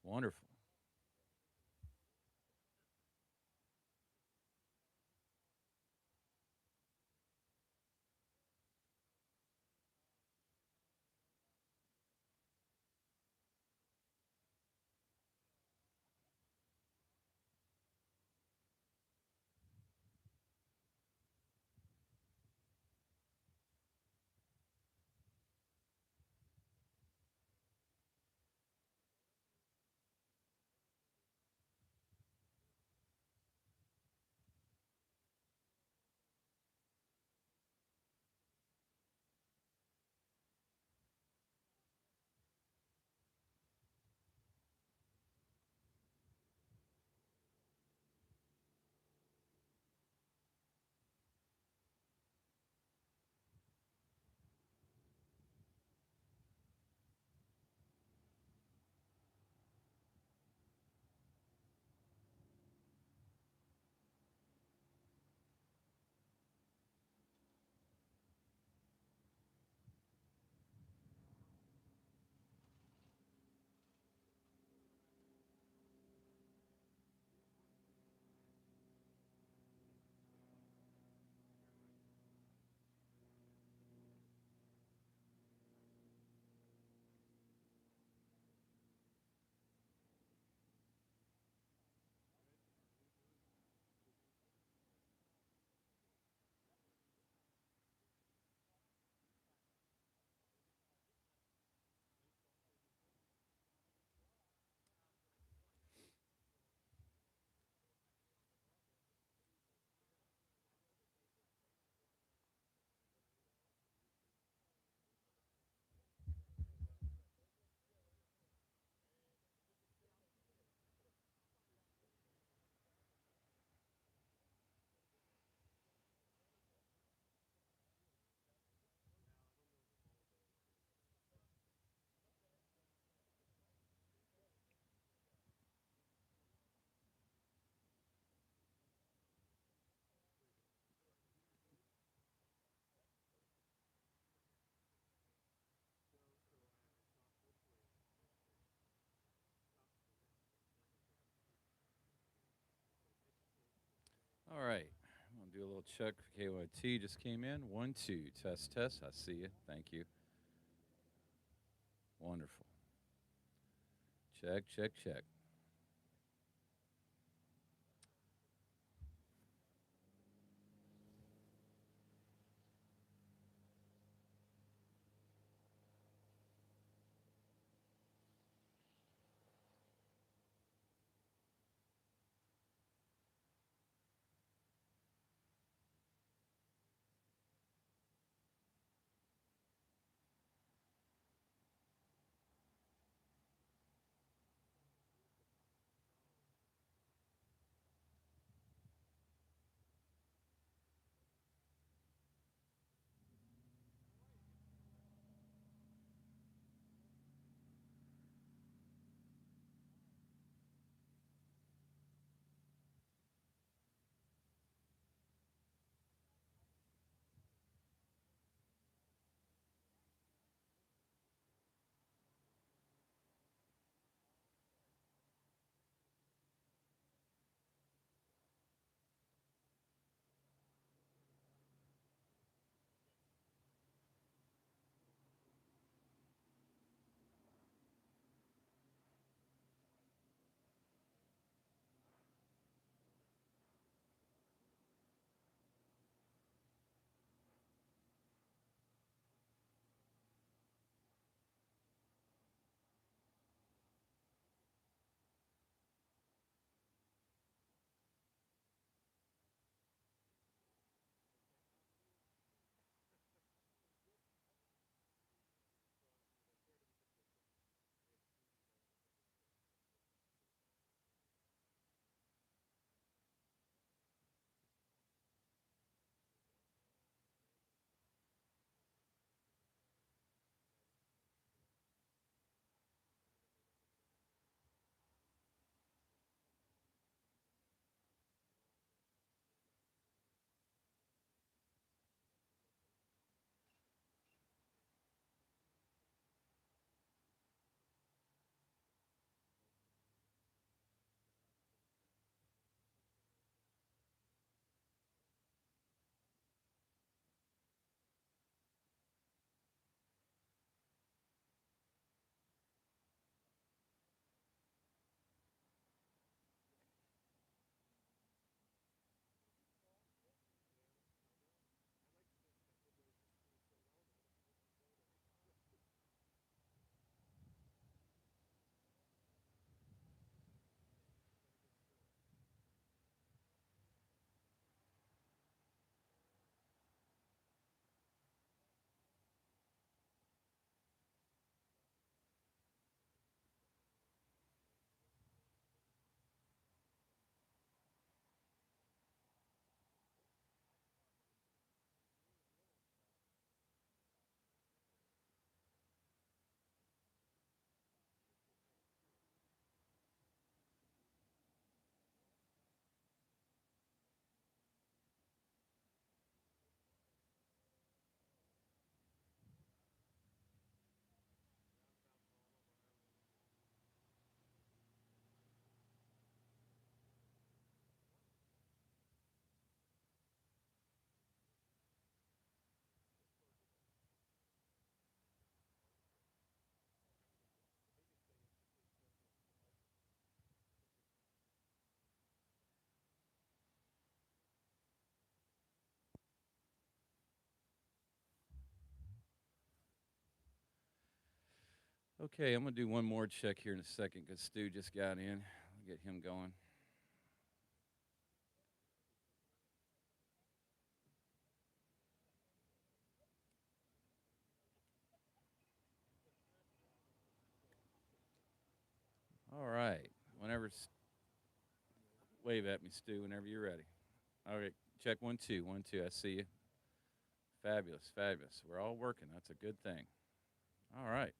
Wonderful. All right. I'm going to do a little check. KYT just came in. 1, 2. Test, test. I see you. Thank you. Wonderful. Check, check, check. Okay, I'm gonna do one more check here in a second because Stu just got in. I'll get him going. All right. Whenever, wave at me, Stu. Whenever you're ready. All right. Check 1 2 1 2. I see you. Fabulous, fabulous. We're all working. That's a good thing. All right.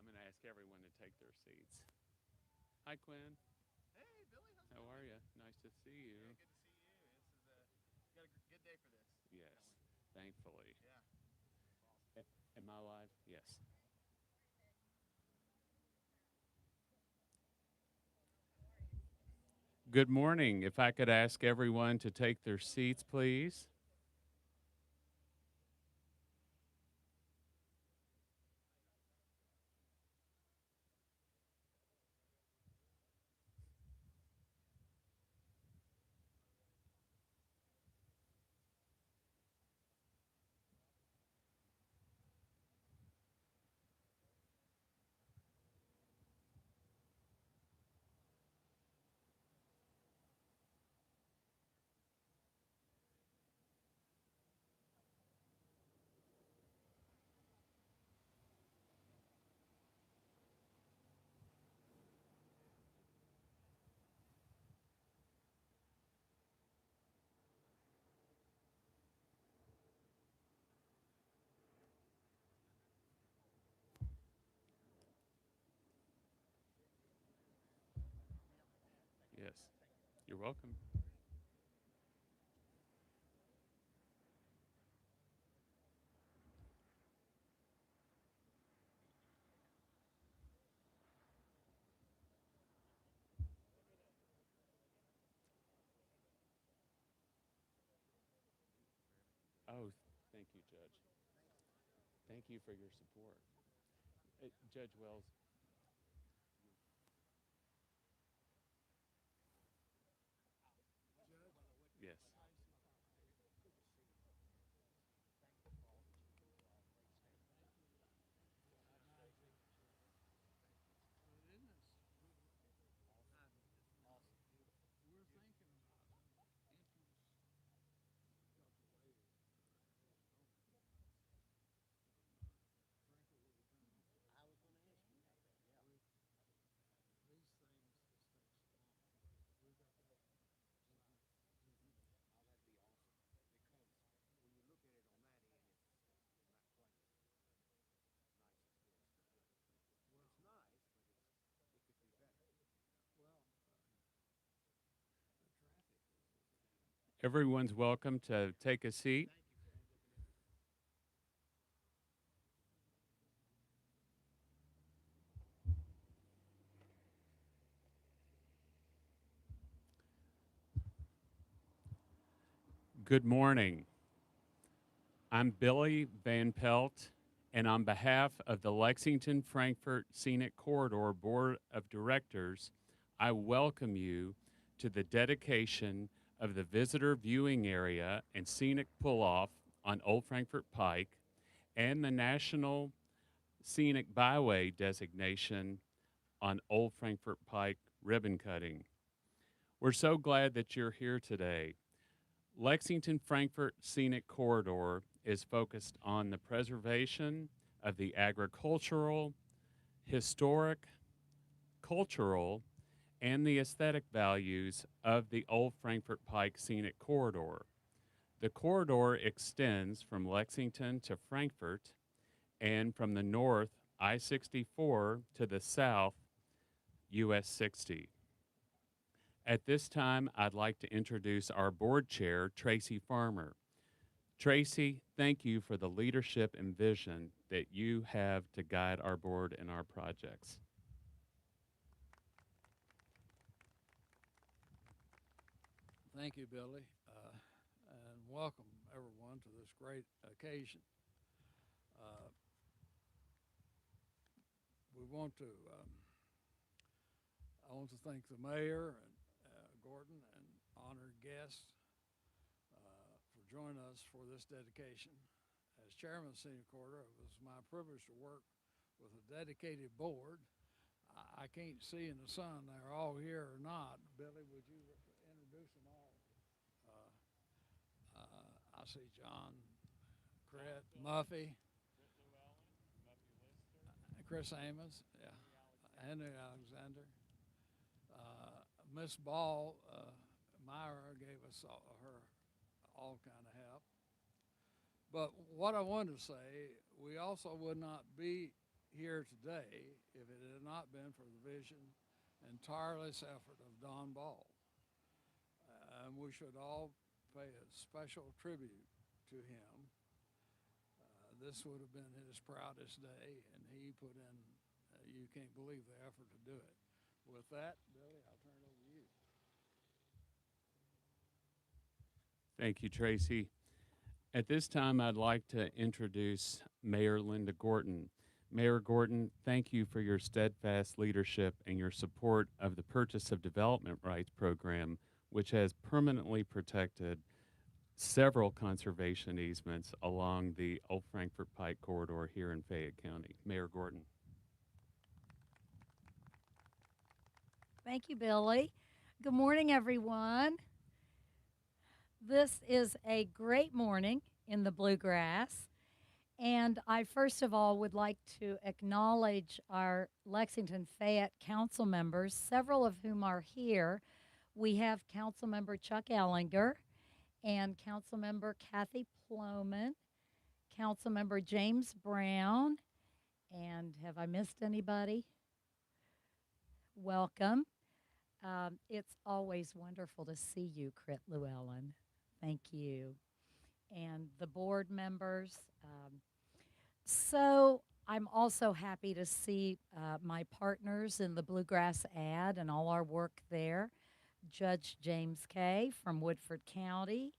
I'm going to ask everyone to take their seats. Hi, Quinn. Hey, Billy, how's it How going? are you? Nice to see you. Yeah, good to see you. You got a good day for this. Yes, thankfully. Yeah, awesome. Am I live? Yes. Good morning. If I could ask everyone to take their seats, please. Yes. You're welcome. Oh, thank you, Judge. Thank you for your support. Judge Wells, yes. Everyone's welcome to take a seat. Good morning. I'm Billy Van Pelt, and on behalf of the Lexington Frankfort Scenic Corridor Board of Directors, I welcome you to the dedication of the visitor viewing area and scenic pull-off on Old Frankfort Pike and the National Scenic Byway designation on Old Frankfort Pike ribbon cutting. We're so glad that you're here today. Lexington Frankfort Scenic Corridor is focused on the preservation of the agricultural, historic, cultural, and the aesthetic values of the Old Frankfort Pike Scenic Corridor. The corridor extends from Lexington to Frankfort and from the north, I 64, to the south, US 60. At this time, I'd like to introduce our board chair, Tracy Farmer. Tracy, thank you for the leadership and vision that you have to guide our board and our projects. Thank you, Billy, and welcome everyone to this great occasion. Uh, we want to, I want to thank the mayor and Gordon and honored guests for joining us for this dedication. As chairman of the Scenic Corridor, it was my privilege to work with a dedicated board. I can't see in the sun they're all here or not. Billy, would you introduce them all? I see John, Cret, Muffy, Chris Amos, yeah, Henry Alexander. Miss Ball, Myra gave us her all kind of help. But what I wanted to say, we also would not be here today if it had not been for the vision and tireless effort of Don Ball. And we should all pay a special tribute to him. This would have been his proudest day, and he put in, you can't believe the effort to do it. With that, Billy, I'll turn it over to you. Thank you, Tracy. At this time, I'd like to introduce Mayor Linda Gorton. Mayor Gorton, thank you for your steadfast leadership and your support of the Purchase of Development Rights Program, which has permanently protected several conservation easements along the Old Frankfort Pike corridor here in Fayette County. Mayor Gorton. Thank you, Billy. Good morning, everyone. This is a great morning in the bluegrass. And I first of all would like to acknowledge our Lexington Fayette council members, several of whom are here. We have Council Member Chuck Ellinger and Council Member Kathy Ploman, Council Member James Brown, and have I missed anybody? Welcome. It's always wonderful to see you, Crit Llewellyn. Thank you. And the board members. So I'm also happy to see my partners in the Bluegrass ad and all our work there. Judge James Kay from Woodford County,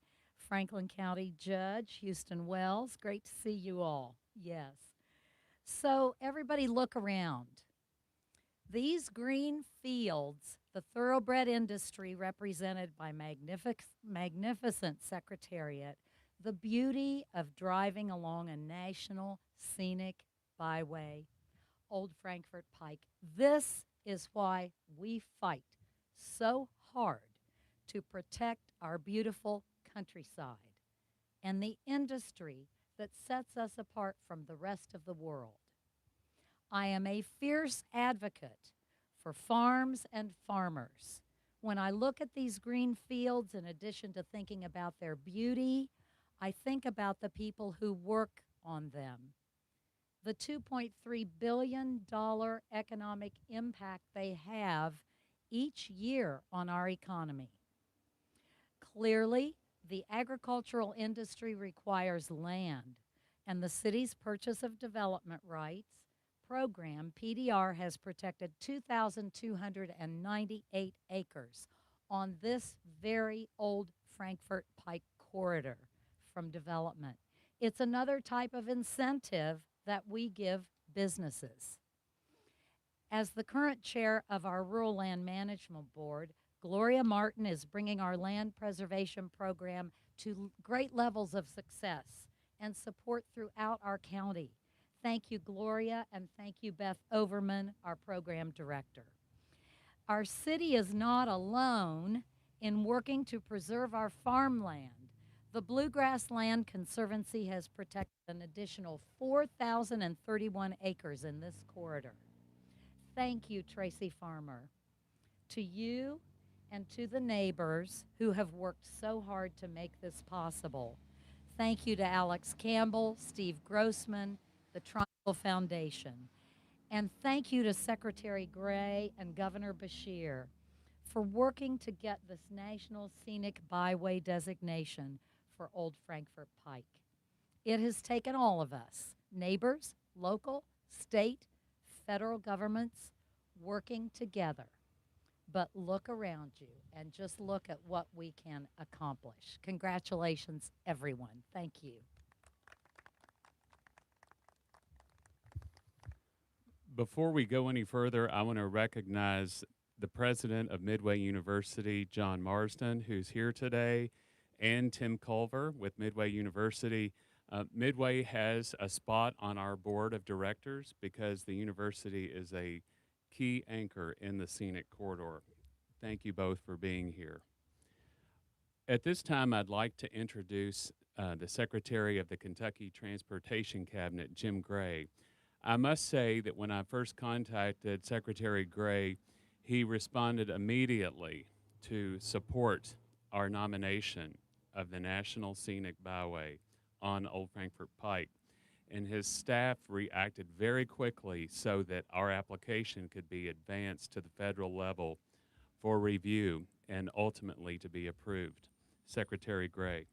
Franklin County Judge Houston Wells. Great to see you all. Yes. So everybody look around. These green fields, the thoroughbred industry represented by magnificent Secretariat, the beauty of driving along a national scenic byway, Old Frankfort Pike. This is why we fight so hard to protect our beautiful countryside and the industry that sets us apart from the rest of the world. I am a fierce advocate for farms and farmers. When I look at these green fields, in addition to thinking about their beauty, I think about the people who work on them. The $2.3 billion economic impact they have each year on our economy. Clearly, the agricultural industry requires land, and the city's purchase of development rights program, PDR, has protected 2,298 acres on this very old Frankfort Pike corridor from development. It's another type of incentive that we give businesses. As the current chair of our Rural Land Management Board, Gloria Martin is bringing our land preservation program to great levels of success and support throughout our county. Thank you, Gloria, and thank you, Beth Overman, our program director. Our city is not alone in working to preserve our farmland. The Bluegrass Land Conservancy has protected an additional 4,031 acres in this corridor. Thank you, Tracy Farmer. To you and to the neighbors who have worked so hard to make this possible. Thank you to Alex Campbell, Steve Grossman, the Triangle Foundation. And thank you to Secretary Gray and Governor Beshear for working to get this National Scenic Byway designation for Old Frankfort Pike. It has taken all of us, neighbors, local, state, federal governments, working together. But look around you and just look at what we can accomplish. Congratulations, everyone. Thank you. Before we go any further, I want to recognize the president of Midway University, John Marsden, who's here today, and Tim Culver with Midway University. Midway has a spot on our board of directors because the university is a key anchor in the scenic corridor. Thank you both for being here. At this time, I'd like to introduce the Secretary of the Kentucky Transportation Cabinet, Jim Gray. I must say that when I first contacted Secretary Gray, he responded immediately to support our nomination of the National Scenic Byway on Old Frankfort Pike. And his staff reacted very quickly so that our application could be advanced to the federal level for review and ultimately to be approved. Secretary Gray.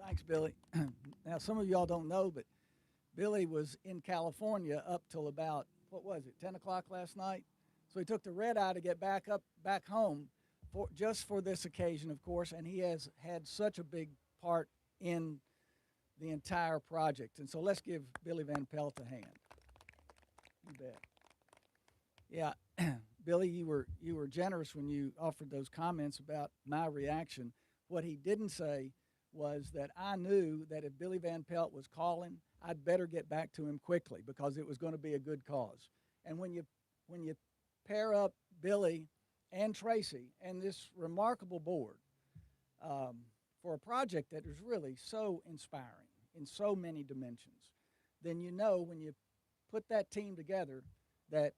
Thanks, Billy. Now, some of y'all don't know, but Billy was in California up till about, 10 o'clock last night? So he took the red eye to get back home just for this occasion, of course, and he has had such a big part in the entire project. And so let's give Billy Van Pelt a hand. You bet. Yeah, Billy, you were generous when you offered those comments about my reaction. What he didn't say was that I knew that if Billy Van Pelt was calling, I'd better get back to him quickly because it was going to be a good cause. And when you pair up Billy and Tracy and this remarkable board for a project that is really so inspiring in so many dimensions, then you know when you put that team together that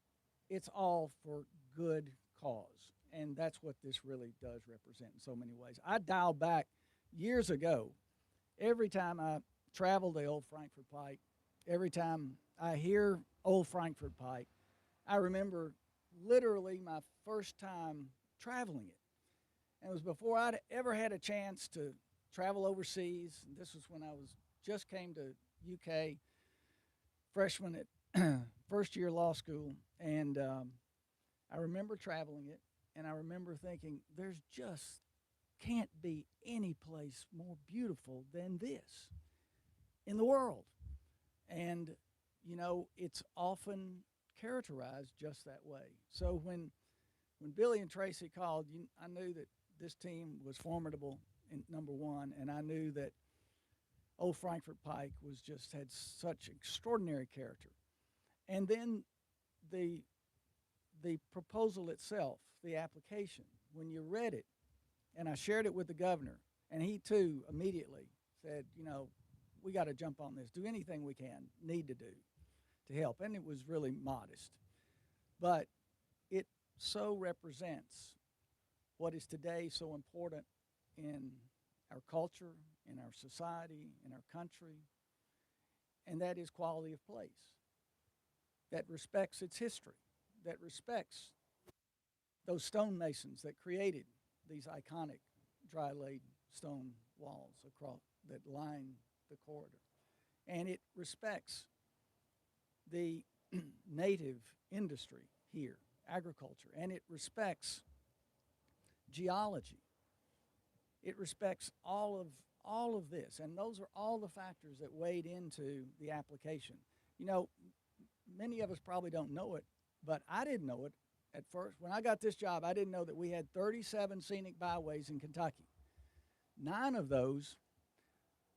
it's all for good cause. And that's what this really does represent in so many ways. I dial back years ago, every time I travel the Old Frankfort Pike, every time I hear Old Frankfort Pike, I remember literally my first time traveling it. And it was before I'd ever had a chance to travel overseas. And this was when I was just came to UK, freshman at first year law school. And I remember traveling it, and I remember thinking, there's just can't be any place more beautiful than this in the world. And, you know, it's often characterized just that way. So when Billy and Tracy called, I knew that this team was formidable in number one, and I knew that old Frankfort Pike was just had such extraordinary character. And then the proposal itself, the application, when you read it, and I shared it with the governor, and he too immediately said, you know, we got to jump on this, do anything we need to do to help. And it was really modest. But it so represents what is today so important in our culture, in our society, in our country, and that is quality of place, that respects its history, that respects those stonemasons that created these iconic dry-laid stone walls across that line the corridor. And it respects the native industry here, agriculture, and it respects geology. It respects all of this, and those are all the factors that weighed into the application. You know, many of us probably don't know it, but I didn't know it at first. When I got this job, I didn't know that we had 37 scenic byways in Kentucky. 9 of those,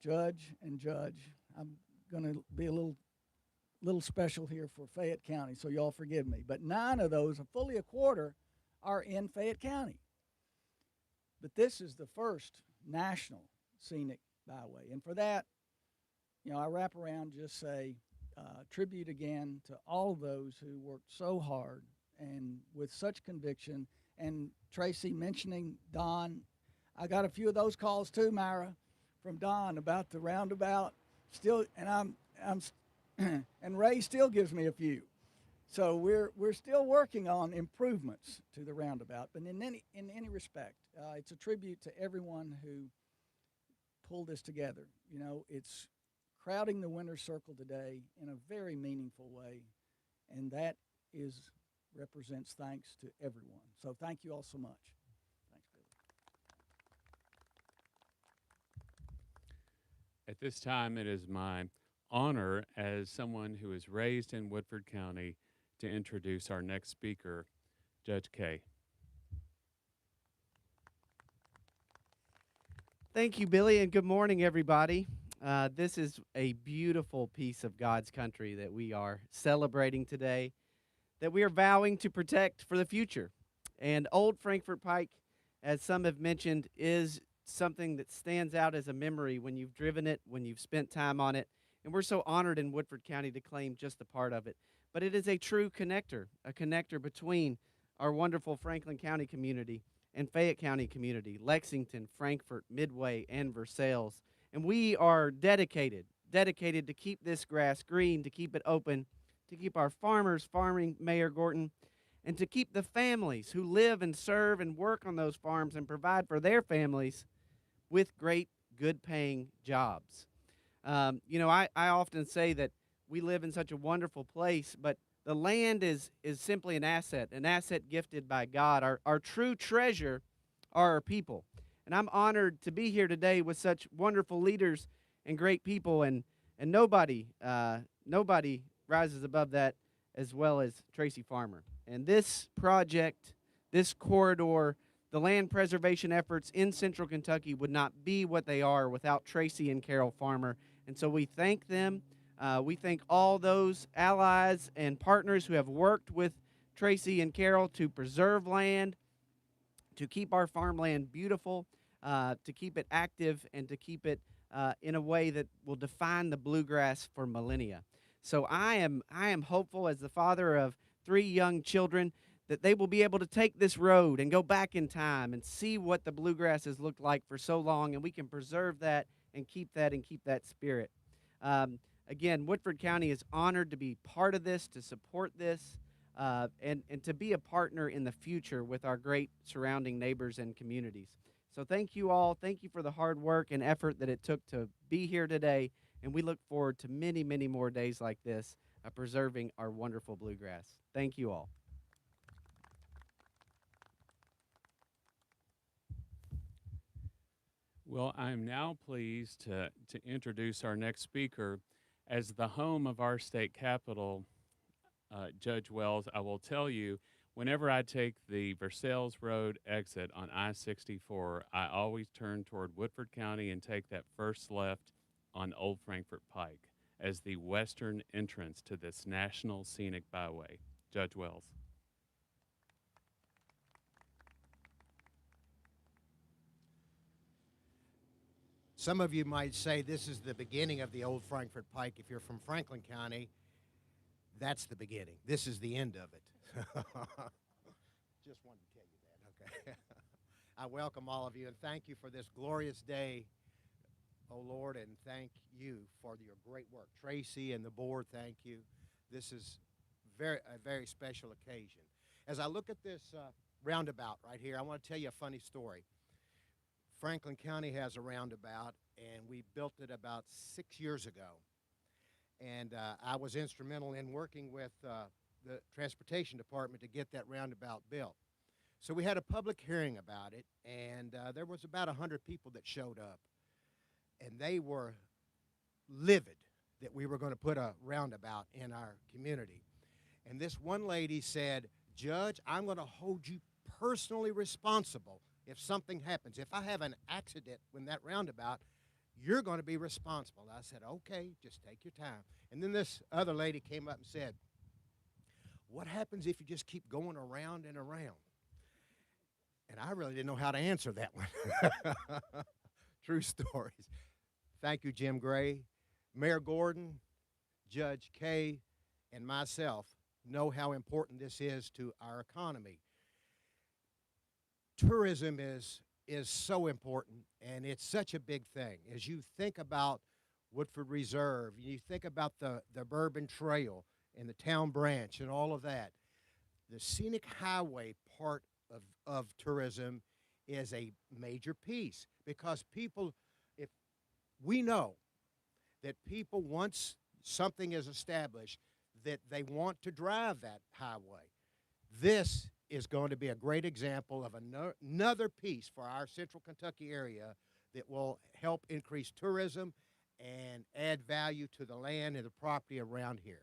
Judge, I'm going to be a little special here for Fayette County, so y'all forgive me, but 9 of those, fully a quarter, are in Fayette County. But this is the first national scenic byway, and for that, you know, I wrap around just say tribute again to all of those who worked so hard and with such conviction. And Tracy mentioning Don, I got a few of those calls too, Myra, from Don about the roundabout. Still, and I'm and Ray still gives me a few. So we're still working on improvements to the roundabout. But in any respect, it's a tribute to everyone who pulled this together. You know, it's crowding the winner's circle today in a very meaningful way, and that represents thanks to everyone. So thank you all so much. Thanks, Billy. At this time, it is my honor as someone who is raised in Woodford County to introduce our next speaker, Judge Kay. Thank you, Billy, and good morning, everybody. This is a beautiful piece of God's country that we are celebrating today, that we are vowing to protect for the future. And Old Frankfort Pike, as some have mentioned, is something that stands out as a memory when you've driven it, when you've spent time on it. And we're so honored in Woodford County to claim just a part of it. But it is a true connector, a connector between our wonderful Franklin County community and Fayette County community, Lexington, Frankfort, Midway, and Versailles. And we are dedicated to keep this grass green, to keep it open, to keep our farmers farming, Mayor Gorton, and to keep the families who live and serve and work on those farms and provide for their families with great, good-paying jobs. You know, I often say that we live in such a wonderful place, but the land is simply an asset gifted by God. Our true treasure are our people. And I'm honored to be here today with such wonderful leaders and great people, and nobody rises above that as well as Tracy Farmer. And this project, this corridor, the land preservation efforts in Central Kentucky would not be what they are without Tracy and Carol Farmer. And so we thank them. We thank all those allies and partners who have worked with Tracy and Carol to preserve land, to keep our farmland beautiful, to keep it active, and to keep it in a way that will define the bluegrass for millennia. So I am hopeful, as the father of 3 young children, that they will be able to take this road and go back in time and see what the bluegrass has looked like for so long, and we can preserve that and keep that spirit. Again, Woodford County is honored to be part of this, to support this. and to be a partner in the future with our great surrounding neighbors and communities. So thank you all. Thank you for the hard work and effort that it took to be here today, and we look forward to many, many more days like this of preserving our wonderful bluegrass. Thank you all. Well, I am now pleased to introduce our next speaker. As the home of our state capital, Judge Wells, I will tell you, whenever I take the Versailles Road exit on I-64, I always turn toward Woodford County and take that first left on Old Frankfort Pike as the western entrance to this National Scenic Byway. Judge Wells. Some of you might say this is the beginning of the Old Frankfort Pike. If you're from Franklin County, that's the beginning. This is the end of it. Just wanted to tell you that, okay? I welcome all of you and thank you for this glorious day, oh Lord, and thank you for your great work. Tracy and the board, thank you. This is a very special occasion. As I look at this roundabout right here, I want to tell you a funny story. Franklin County has a roundabout, and we built it about 6 years ago. And I was instrumental in working with the Transportation Department to get that roundabout built. So we had a public hearing about it, and there was about 100 people that showed up. And they were livid that we were going to put a roundabout in our community. And this one lady said, "Judge, I'm going to hold you personally responsible if something happens. If I have an accident in that roundabout, you're going to be responsible." I said, "Okay, just take your time." And then this other lady came up and said, "What happens if you just keep going around and around?" And I really didn't know how to answer that one. True stories. Thank you, Jim Gray. Mayor Gordon, Judge Kay, and myself know how important this is to our economy. Tourism is so important, and it's such a big thing. As you think about Woodford Reserve, you think about the Bourbon Trail and the Town Branch and all of that, the Scenic Highway part of tourism is a major piece, because people, if we know that people, once something is established, that they want to drive that highway. This is going to be a great example of another piece for our Central Kentucky area that will help increase tourism and add value to the land and the property around here.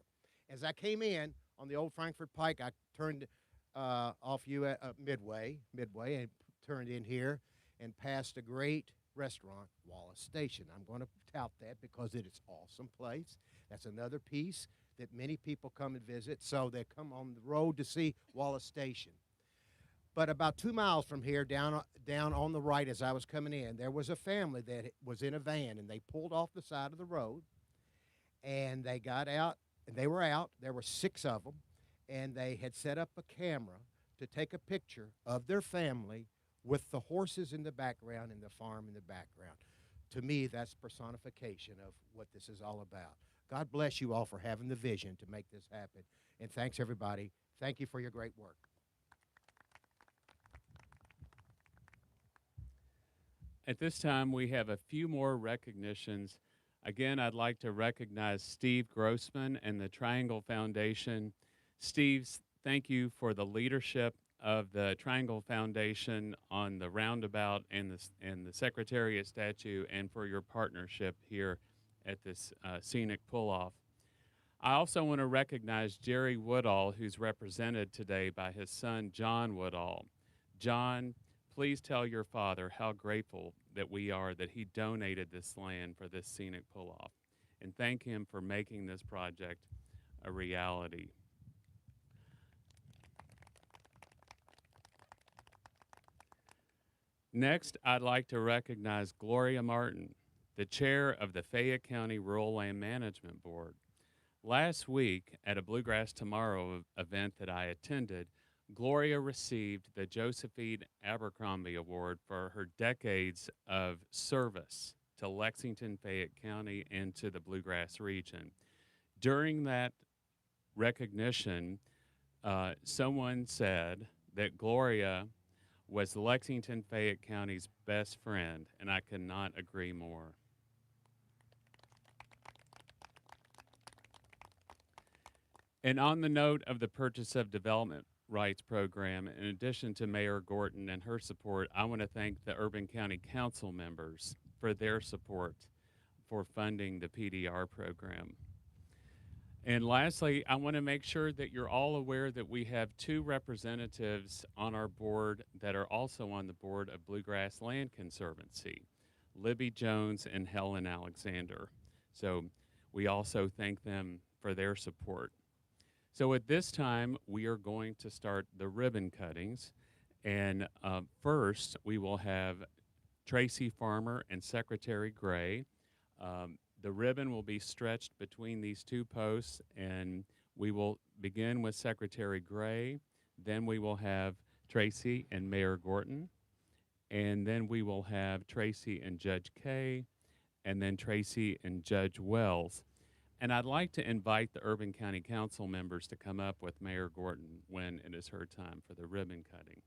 As I came in on the Old Frankfort Pike, I turned off you at Midway, and turned in here and passed a great restaurant, Wallace Station. I'm going to tout that because it is an awesome place. That's another piece that many people come and visit, so they come on the road to see Wallace Station. But about 2 miles from here, down on the right as I was coming in, there was a family that was in a van, and they pulled off the side of the road, and they got out, and they were out. There were 6 of them, and they had set up a camera to take a picture of their family with the horses in the background and the farm in the background. To me, that's personification of what this is all about. God bless you all for having the vision to make this happen. And thanks, everybody. Thank you for your great work. At this time, we have a few more recognitions. Again, I'd like to recognize Steve Grossman and the Triangle Foundation. Steve, thank you for the leadership of the Triangle Foundation on the roundabout and the Secretariat statue, and for your partnership here at this scenic pull-off. I also want to recognize Jerry Woodall, who's represented today by his son, John Woodall. John, please tell your father how grateful that we are that he donated this land for this scenic pull-off, and thank him for making this project a reality. Next, I'd like to recognize Gloria Martin, the chair of the Fayette County Rural Land Management Board. Last week, at a Bluegrass Tomorrow event that I attended, Gloria received the Josephine Abercrombie Award for her decades of service to Lexington, Fayette County, and to the Bluegrass region. During that recognition, someone said that Gloria was Lexington Fayette County's best friend, and I could not agree more. And on the note of the Purchase of Development Rights Program, in addition to Mayor Gorton and her support, I want to thank the Urban County Council members for their support for funding the PDR program. And lastly, I want to make sure that you're all aware that we have 2 representatives on our board that are also on the board of Bluegrass Land Conservancy, Libby Jones and Helen Alexander. So we also thank them for their support. So at this time, we are going to start the ribbon cuttings. And first, we will have Tracy Farmer and Secretary Gray. The ribbon will be stretched between these 2 posts, and we will begin with Secretary Gray. Then we will have Tracy and Mayor Gorton. And then we will have Tracy and Judge Kay, and then Tracy and Judge Wells. And I'd like to invite the Urban County Council members to come up with Mayor Gorton when it is her time for the ribbon cutting.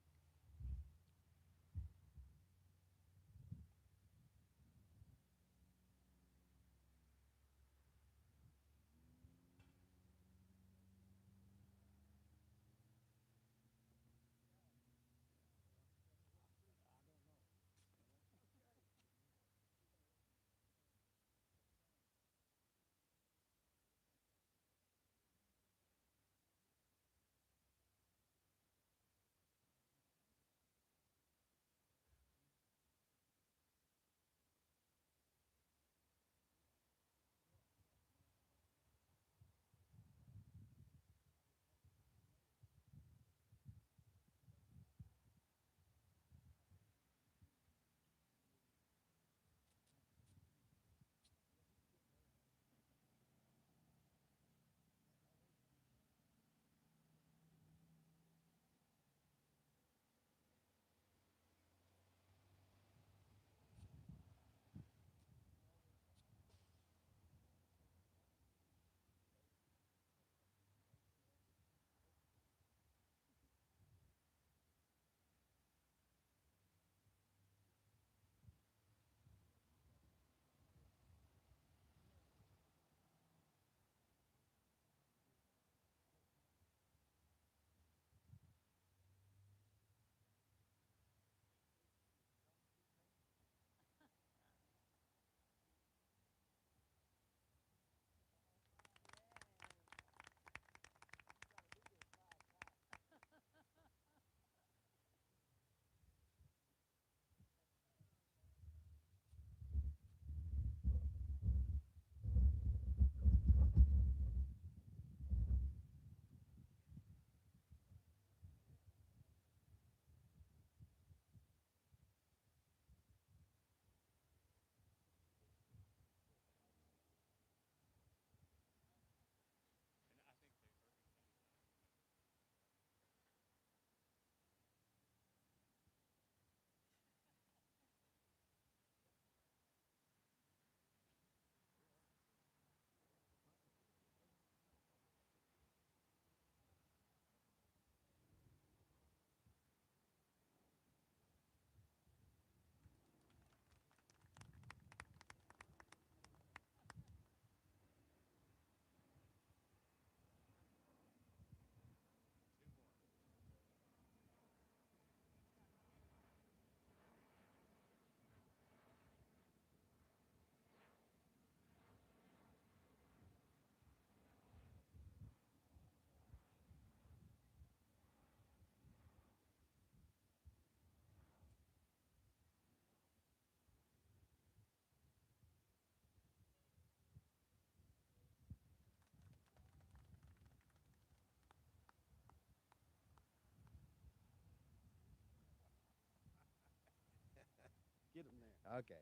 Get them there. Okay.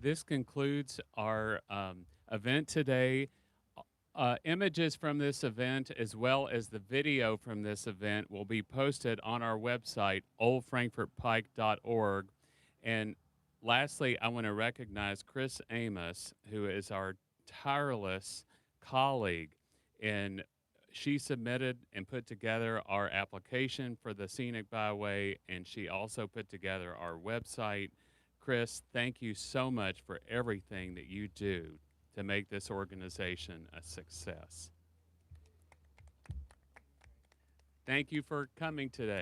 this concludes our event today. Images from this event, as well as the video from this event, will be posted on our website, oldfrankfurtpike.org. And lastly, I want to recognize Chris Amos, who is our tireless colleague. And she submitted and put together our application for the Scenic Byway, and she also put together our website. Chris, thank you so much for everything that you do to make this organization a success. Thank you for coming today.